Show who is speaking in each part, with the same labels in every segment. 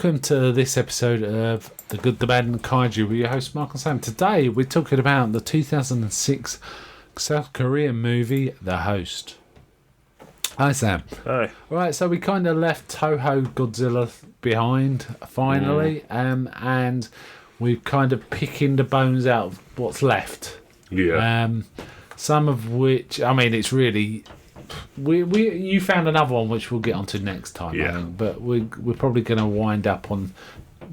Speaker 1: welcome to this episode of The Good, the Bad and the Kaiju with your host Mark and Sam. Today we're talking about the 2006 South Korean movie The Host. Hi Sam.
Speaker 2: Hi.
Speaker 1: Right, so we kind of left Toho Godzilla behind finally, and we're kind of picking the bones out of what's left.
Speaker 2: Yeah.
Speaker 1: Some of which, I mean, it's really... you found another one which we'll get onto next time, I think, but we're probably going to wind up on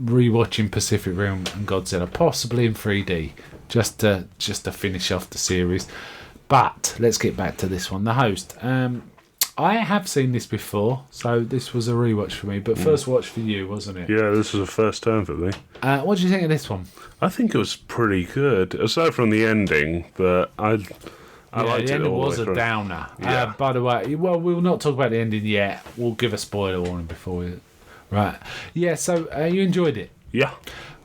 Speaker 1: rewatching Pacific Rim and Godzilla, possibly in 3D, just to finish off the series. But let's get back to this one, The Host. I have seen this before, so this was a rewatch for me, but first watch for you, wasn't it?
Speaker 2: Yeah, this was the first time for me.
Speaker 1: What do you think of this one?
Speaker 2: I think it was pretty good, aside from the ending, but I liked
Speaker 1: the
Speaker 2: it
Speaker 1: ending
Speaker 2: all
Speaker 1: was
Speaker 2: the way
Speaker 1: a
Speaker 2: through.
Speaker 1: downer.
Speaker 2: Yeah.
Speaker 1: By the way, well, we'll not talk about the ending yet. We'll give a spoiler warning before we... Right. Yeah, so you enjoyed it?
Speaker 2: Yeah.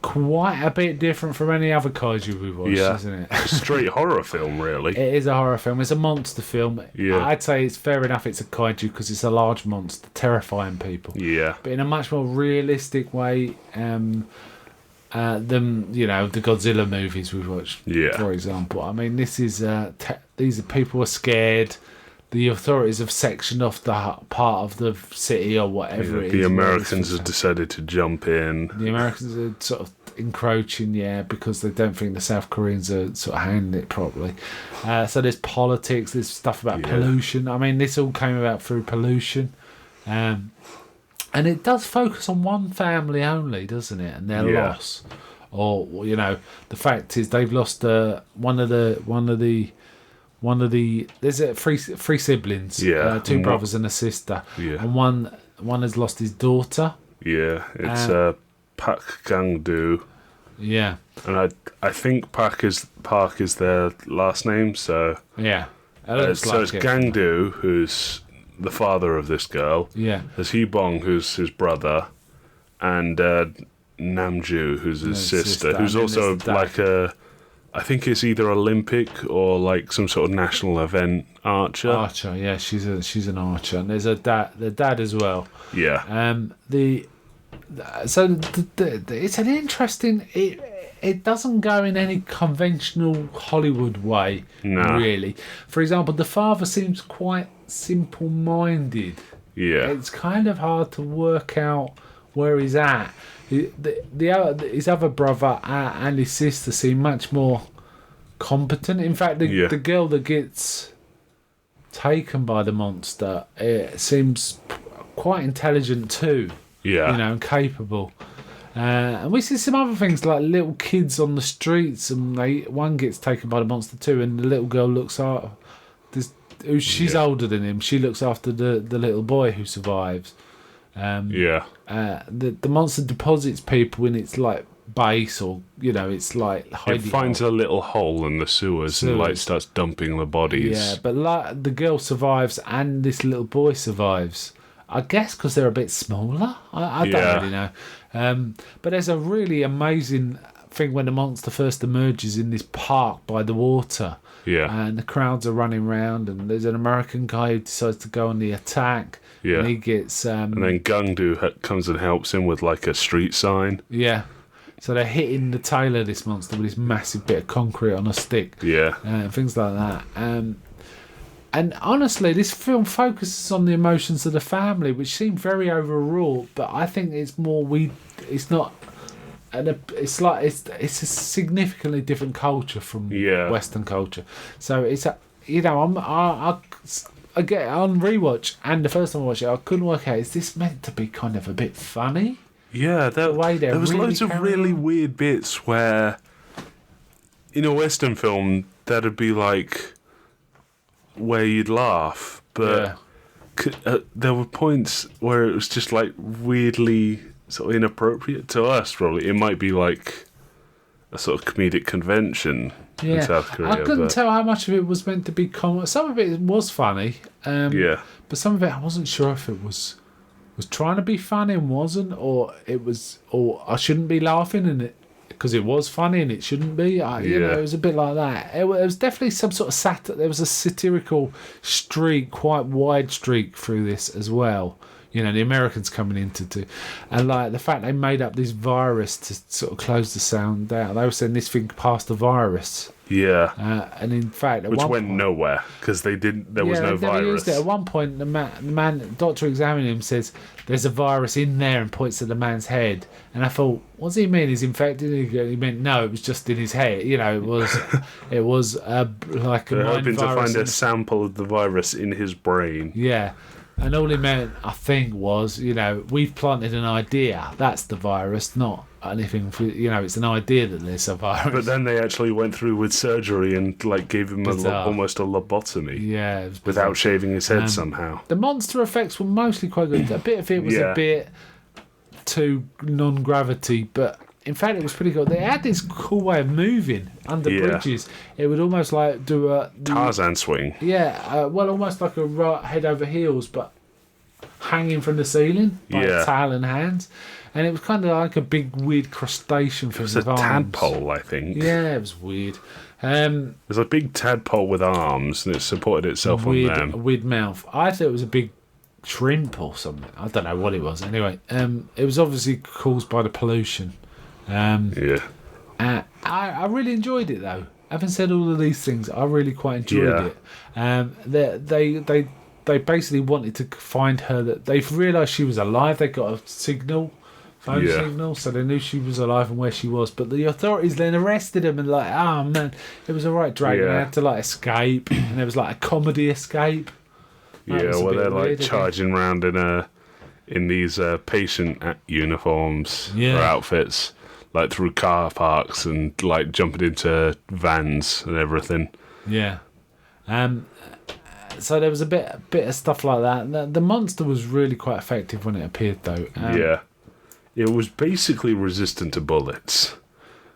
Speaker 1: Quite a bit different from any other kaiju we've watched, isn't it?
Speaker 2: Straight horror film, really.
Speaker 1: It is a horror film. It's a monster film.
Speaker 2: Yeah.
Speaker 1: I'd say it's fair enough it's a kaiju because it's a large monster terrifying people.
Speaker 2: Yeah.
Speaker 1: But in a much more realistic way than, the Godzilla movies we've watched, for example. I mean, this is... these are people are scared. The authorities have sectioned off the part of the city or whatever it is.
Speaker 2: The Americans have decided to jump in.
Speaker 1: The Americans are sort of encroaching, because they don't think the South Koreans are sort of handling it properly. So there's politics, there's stuff about pollution. I mean, this all came about through pollution. And it does focus on one family only, doesn't it? And their loss. Or, the fact is they've lost one of the there's three siblings, two brothers and a sister, and one has lost his daughter.
Speaker 2: Yeah, it's Park Gang-do.
Speaker 1: Yeah,
Speaker 2: and I think Park is their last name. So so it's Gang-do, who's the father of this girl. Yeah, there's Hee-bong, who's his brother, and Namju, who's his sister, who's also like I think it's either Olympic or like some sort of national event archer.
Speaker 1: Archer, yeah, she's an archer, and there's the dad as well.
Speaker 2: Yeah.
Speaker 1: It's an interesting. It doesn't go in any conventional Hollywood way, really. For example, the father seems quite simple-minded.
Speaker 2: Yeah.
Speaker 1: It's kind of hard to work out where he's at. His other brother and his sister seem much more competent. In fact, the girl that gets taken by the monster seems quite intelligent too. Yeah, and capable. And we see some other things like little kids on the streets, and one gets taken by the monster too, and the little girl looks after. She's older than him. She looks after the little boy who survives. The monster deposits people in its like base, or it's like
Speaker 2: it finds a little hole in the sewers and like starts dumping the bodies.
Speaker 1: Yeah, but like the girl survives and this little boy survives. I guess because they're a bit smaller. I don't really know. But there's a really amazing thing when the monster first emerges in this park by the water. Yeah, and the crowds are running around, and there's an American guy who decides to go on the attack. Yeah, and he gets. And
Speaker 2: then Gang-do comes and helps him with like a street sign.
Speaker 1: Yeah, so they're hitting the tail of this monster with this massive bit of concrete on a stick. Yeah, things like that. And honestly, this film focuses on the emotions of the family, which seem very overwrought. But I think it's more It's not. And it's like it's a significantly different culture from Western culture. So it's I get on rewatch, and the first time I watched it, I couldn't work out, is this meant to be kind of a bit funny?
Speaker 2: Yeah, there was loads of really weird bits where in a Western film that'd be like where you'd laugh, but there were points where it was just like weirdly sort of inappropriate to us. Probably it might be like a sort of comedic convention in South Korea.
Speaker 1: I couldn't tell how much of it was meant to be comic. Some of it was funny, but some of it I wasn't sure if it was trying to be funny and wasn't, or I shouldn't be laughing and because it was funny and it shouldn't be. You know, it was a bit like that. It was definitely some sort of there was a satirical streak, quite wide streak through this as well. You know, the Americans coming into and like the fact they made up this virus to sort of close the sound out. They were saying this thing passed a virus.
Speaker 2: Yeah.
Speaker 1: And in fact,
Speaker 2: which went nowhere because they didn't. There was no virus.
Speaker 1: At one point, the man, doctor examining him, says there's a virus in there and points at the man's head. And I thought, what does he mean? He's infected? He meant no, it was just in his head. You know, it was like a.
Speaker 2: They're
Speaker 1: mind
Speaker 2: hoping to
Speaker 1: virus
Speaker 2: find a sample of the virus in his brain.
Speaker 1: Yeah. And all he meant, I think, was, you know, we've planted an idea. That's the virus, not anything. You know, it's an idea that there's a virus.
Speaker 2: But then they actually went through with surgery and like gave him almost a lobotomy.
Speaker 1: Yeah,
Speaker 2: without shaving his head somehow.
Speaker 1: The monster effects were mostly quite good. A bit of it was a bit too non-gravity, but in fact it was pretty good. They had this cool way of moving under bridges. It would almost like do a
Speaker 2: Tarzan swing.
Speaker 1: Yeah, well, almost like a head over heels, but hanging from the ceiling by a tail and hands. And it was kind of like a big weird crustacean thing. It was a
Speaker 2: tadpole, I think.
Speaker 1: Yeah, it was weird.
Speaker 2: There's a big tadpole with arms, and it supported itself on them.
Speaker 1: A weird mouth. I thought it was a big shrimp or something. I don't know what it was. Anyway, it was obviously caused by the pollution. I really enjoyed it though. Having said all of these things, I really quite enjoyed it. They basically wanted to find her. That they've realised she was alive. They got a phone signal, so they knew she was alive and where she was. But the authorities then arrested him and like, oh man, it was a right drag. They had to like escape, and there was like a comedy escape.
Speaker 2: They're like charging around in these patient uniforms or outfits. Like through car parks and like jumping into vans and everything.
Speaker 1: Yeah. So there was a bit of stuff like that. The monster was really quite effective when it appeared, though.
Speaker 2: It was basically resistant to bullets.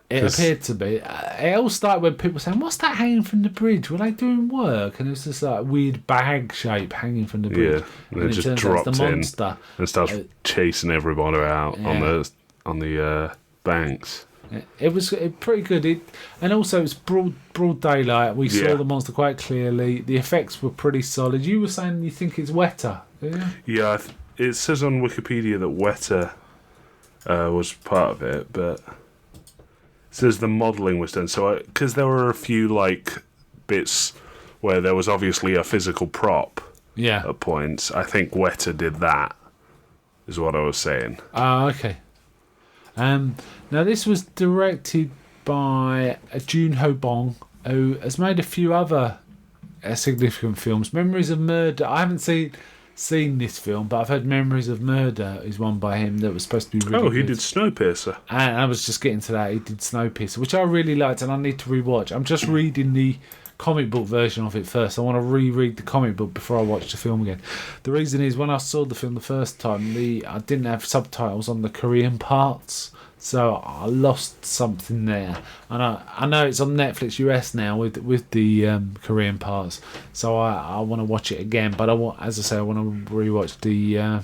Speaker 1: It appeared to be. It all started when people were saying, "What's that hanging from the bridge? Were they doing work?" And it was this like weird bag shape hanging from the bridge.
Speaker 2: Yeah, and it just dropped
Speaker 1: the monster
Speaker 2: and starts chasing everybody out on the banks.
Speaker 1: It was pretty good. And also it's broad daylight. We saw the monster quite clearly. The effects were pretty solid. You were saying you think it's wetter.
Speaker 2: Yeah, it says on Wikipedia that wetter was part of it, but it says the modelling was done. So because there were a few like bits where there was obviously a physical prop.
Speaker 1: Yeah.
Speaker 2: At points, I think wetter did that. Is what I was saying.
Speaker 1: Okay. Now this was directed by Jun Ho Bong, who has made a few other significant films. Memories of Murder. I haven't seen this film, but I've heard Memories of Murder is one by him that was supposed to be really
Speaker 2: he
Speaker 1: good.
Speaker 2: did Snowpiercer.
Speaker 1: And I was just getting to that. He did Snowpiercer, which I really liked, and I need to rewatch. I'm just reading the comic book version of it first. I want to reread the comic book before I watch the film again. The reason is when I saw the film the first time, I didn't have subtitles on the Korean parts, so I lost something there. And I know it's on Netflix US now with the Korean parts, so I want to watch it again. But I want to rewatch the.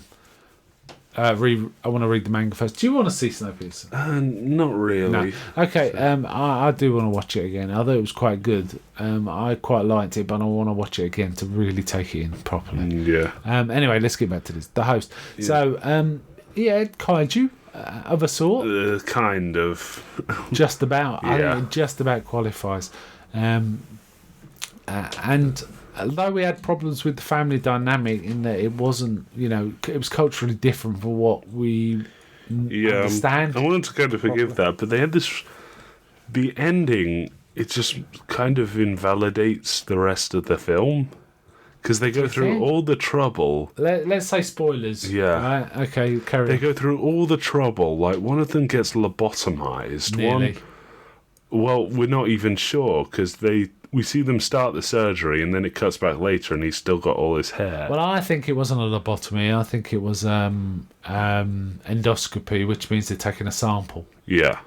Speaker 1: I want to read the manga first. Do you want to see Snowpiercer?
Speaker 2: Not really.
Speaker 1: No. Okay, I do want to watch it again. Although it was quite good. I quite liked it, but I want to watch it again to really take it in properly.
Speaker 2: Yeah.
Speaker 1: Anyway, let's get back to this. The host. Yeah. So, kaiju of a sort.
Speaker 2: Kind of.
Speaker 1: Just about.
Speaker 2: Yeah.
Speaker 1: I think it just about qualifies. And although we had problems with the family dynamic in that it wasn't, it was culturally different for what we understand.
Speaker 2: I wanted to kind of forgive that, but they had the ending, it just kind of invalidates the rest of the film. Because they go through all the trouble.
Speaker 1: Let's say spoilers.
Speaker 2: Yeah.
Speaker 1: Right? Okay, carry on.
Speaker 2: They go through all the trouble. Like, one of them gets lobotomized.
Speaker 1: Nearly.
Speaker 2: Well, we're not even sure, because we see them start the surgery, and then it cuts back later, and he's still got all his hair.
Speaker 1: Well, I think it wasn't a lobotomy. I think it was endoscopy, which means they're taking a sample.
Speaker 2: Yeah.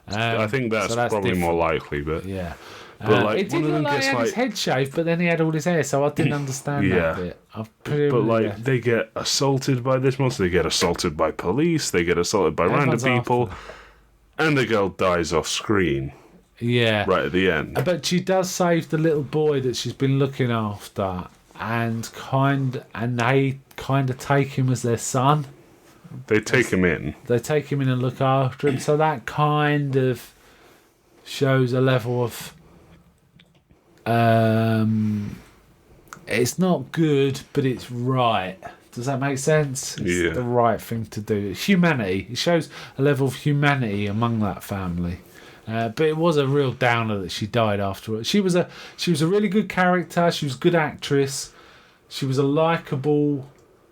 Speaker 2: I think that's probably different. More likely, but...
Speaker 1: Yeah.
Speaker 2: But
Speaker 1: it didn't look like he had his head shaved, but then he had all his hair, so I didn't understand that bit. They
Speaker 2: get assaulted by this monster, they get assaulted by police, they get assaulted by random people, And the girl dies off screen.
Speaker 1: Yeah.
Speaker 2: Right at the end.
Speaker 1: But she does save the little boy that she's been looking after, and they kind of take him as their son.
Speaker 2: They take him in.
Speaker 1: They take him in and look after him. So that kind of shows a level of... it's not good, but it's right. Does that make sense? It's the right thing to do. It's humanity. It shows a level of humanity among that family. But it was a real downer that she died afterwards. She was a really good character. She was a good actress. She was a likable.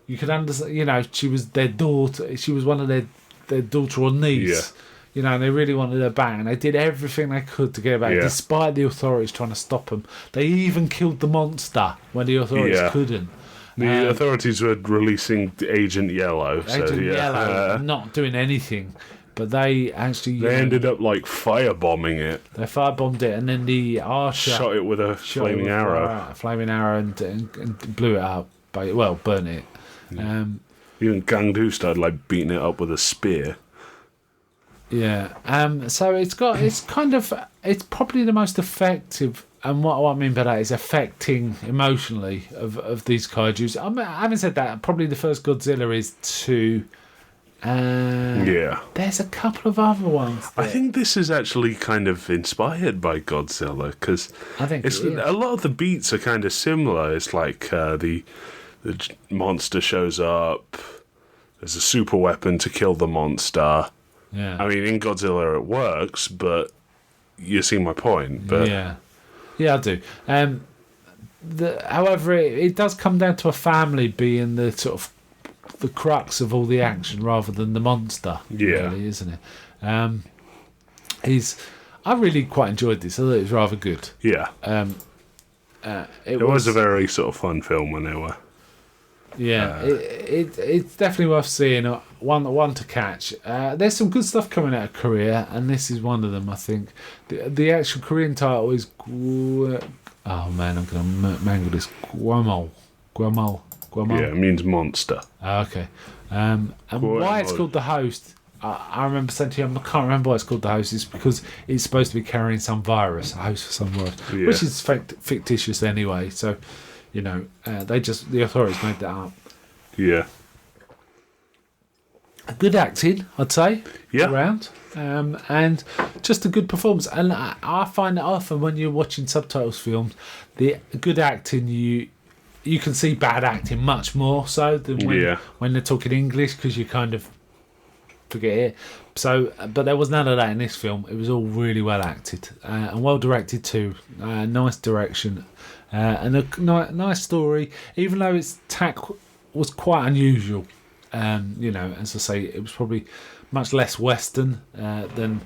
Speaker 1: You could understand. She was their daughter. She was one of their daughter or niece. Yeah. And they really wanted her back, and they did everything they could to get her back, despite the authorities trying to stop them. They even killed the monster when the authorities couldn't.
Speaker 2: The authorities were releasing Agent Yellow.
Speaker 1: Agent Yellow, not doing anything. But they actually...
Speaker 2: They ended up, firebombing it.
Speaker 1: They firebombed it, and then the archer...
Speaker 2: Shot it with a flaming arrow.
Speaker 1: Flaming arrow and blew it up. Burnt it.
Speaker 2: Yeah. Even Gangdu started, beating it up with a spear.
Speaker 1: Yeah. So it's probably the most effective... And what I mean by that is affecting emotionally of these kaijus. Having said that, probably the first Godzilla is too... There's a couple of other ones.
Speaker 2: I think this is actually kind of inspired by Godzilla, because a lot of the beats are kind of similar. It's like the monster shows up, there's a super weapon to kill the monster.
Speaker 1: Yeah.
Speaker 2: I mean, in Godzilla it works, but you see my point. But
Speaker 1: yeah, I do. However, it does come down to a family being the sort of the crux of all the action rather than the monster, really, isn't it? I really quite enjoyed this. I thought it was rather good.
Speaker 2: Yeah. It was a very sort of fun film when they were.
Speaker 1: Yeah, it's definitely worth seeing. One to catch. There's some good stuff coming out of Korea, and this is one of them, I think. The actual Korean title is... Oh, man, I'm going to mangle this. Guamol.
Speaker 2: Yeah, it means monster.
Speaker 1: Okay. And why it's called The Host, I remember saying to you, I can't remember why it's called The Host, it's because it's supposed to be carrying some virus, a host for some virus, which is fictitious anyway, so, the authorities made that up.
Speaker 2: Yeah.
Speaker 1: Good acting, I'd say,
Speaker 2: around.
Speaker 1: And just a good performance. And I find that often when you're watching subtitles films, the good acting, you can see bad acting much more so than when they're talking English, because you kind of forget it. So, but there was none of that in this film. It was all really well acted and well directed too. Nice direction and a nice story. Even though its tack was quite unusual, as I say, it was probably much less Western than.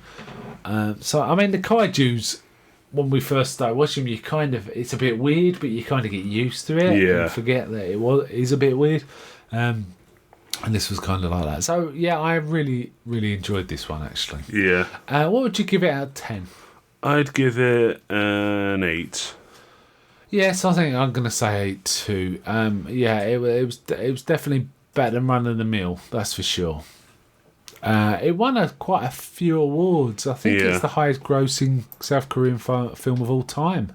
Speaker 1: So, I mean, the kaijus. When we first start watching them, it's a bit weird, but you kind of get used to it and forget that it is a bit weird. And this was kind of like that. So, I really, really enjoyed this one, actually.
Speaker 2: Yeah.
Speaker 1: What would you give it out of 10?
Speaker 2: I'd give it an 8.
Speaker 1: Yes, I think I'm going to say 8 too. It was definitely better than Run of the Mill, that's for sure. It won quite a few awards. I think it's the highest grossing South Korean film of all time.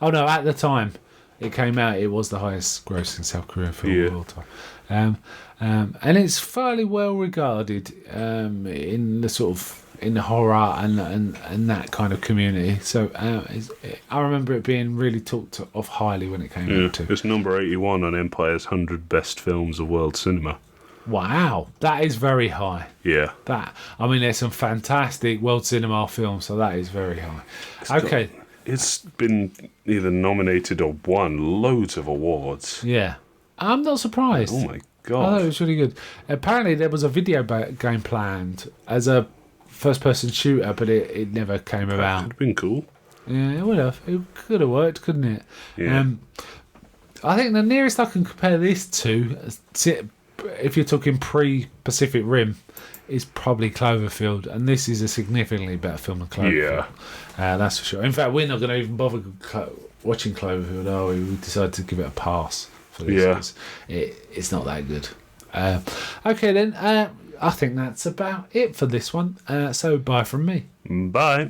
Speaker 1: Oh no, at the time it came out, it was the highest grossing South Korean film of all time. And it's fairly well regarded in the sort of in the horror and that kind of community. So I remember it being really talked of highly when it came out too.
Speaker 2: It's number 81 on Empire's 100 Best Films of World Cinema.
Speaker 1: Wow, that is very high.
Speaker 2: Yeah.
Speaker 1: There's some fantastic world cinema films, so that is very high.
Speaker 2: It's been either nominated or won loads of awards.
Speaker 1: Yeah. I'm not surprised.
Speaker 2: Oh my God.
Speaker 1: I thought it was really good. Apparently there was a video game planned as a first-person shooter, but it never came about.
Speaker 2: That would have been cool.
Speaker 1: Yeah, it would have. It could have worked, couldn't it?
Speaker 2: Yeah.
Speaker 1: I think the nearest I can compare this to... if you're talking pre-Pacific Rim, is probably Cloverfield, and this is a significantly better film than Cloverfield. Yeah, that's for sure. In fact, we're not going to even bother watching Cloverfield, are we? We decided to give it a pass for this. Yeah. It's not that good. Okay then, I think that's about it for this one. So bye from me.
Speaker 2: Bye.